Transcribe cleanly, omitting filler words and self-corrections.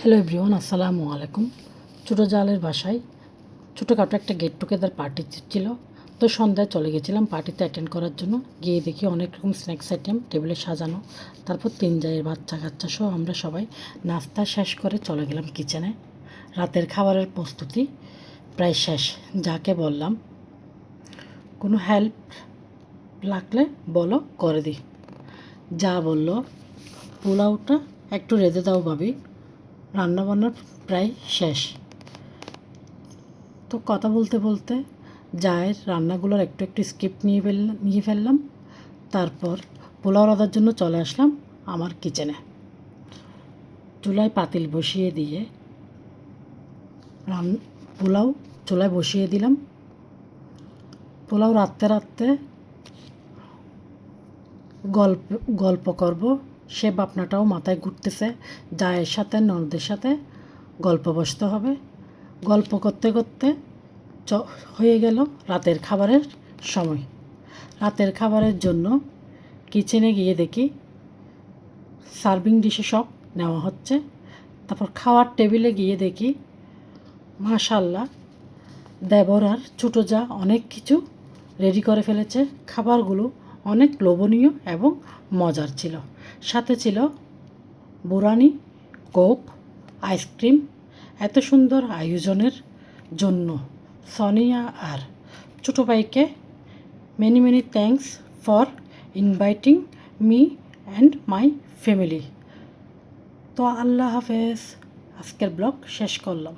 Hello everyone, আসসালামু আলাইকুম। ছোটো জালের বাসায় ছোটোখাটো একটা গেট টুগেদার পার্টি ছিল। তো সন্ধ্যায় চলে গেছিলাম পার্টিতে অ্যাটেন্ড করার জন্য। গিয়ে দেখি অনেক রকম স্ন্যাক্স আইটেম টেবিলে সাজানো। তারপর 3 জায়ের বাচ্চা কাচ্চা সহ আমরা সবাই নাস্তা শেষ করে চলে গেলাম কিচেনে। রাতের খাবারের প্রস্তুতি প্রায় শেষ। যাকে বললাম কোনো হেল্প লাগলে বলো, করে দিই। যা বলল, পোলাওটা একটু রেঁধে দাও ভাবি, রান্নাবান্নার প্রায় শেষ। তো কথা বলতে বলতে জায়ের রান্নাগুলোর একটু একটু স্কিপ নিয়ে ফেললাম। তারপর পোলাও রাঁধার জন্য চলে আসলাম আমার কিচেনে। চুলায় পাতিল বসিয়ে দিয়ে পোলাও চুলায় বসিয়ে দিলাম। পোলাও রাঁধতে রাঁধতে গল্প করব, সে ভাবনাটাও মাথায় ঘুরতেছে। জায়ের সাথে ননদের সাথে গল্প বসতে হবে। গল্প করতে করতে হয়ে গেল রাতের খাবারের সময়। রাতের খাবারের জন্য কিচেনে গিয়ে দেখি সার্ভিং ডিশে সব নেওয়া হচ্ছে। তারপর খাওয়ার টেবিলে গিয়ে দেখি মাশাআল্লাহ দেবর আর ছোটো যা অনেক কিছু রেডি করে ফেলেছে। খাবারগুলো অনেক লোভনীয় এবং মজার ছিল। সাথে ছিল বুরানি, কোক, আইসক্রিম। এত সুন্দর আয়োজনের জন্য সোনিয়া আর ছোটো ভাইকে many many thanks for inviting me and my family. তো আল্লাহ হাফেজ, আজকের ব্লগ শেষ করলাম।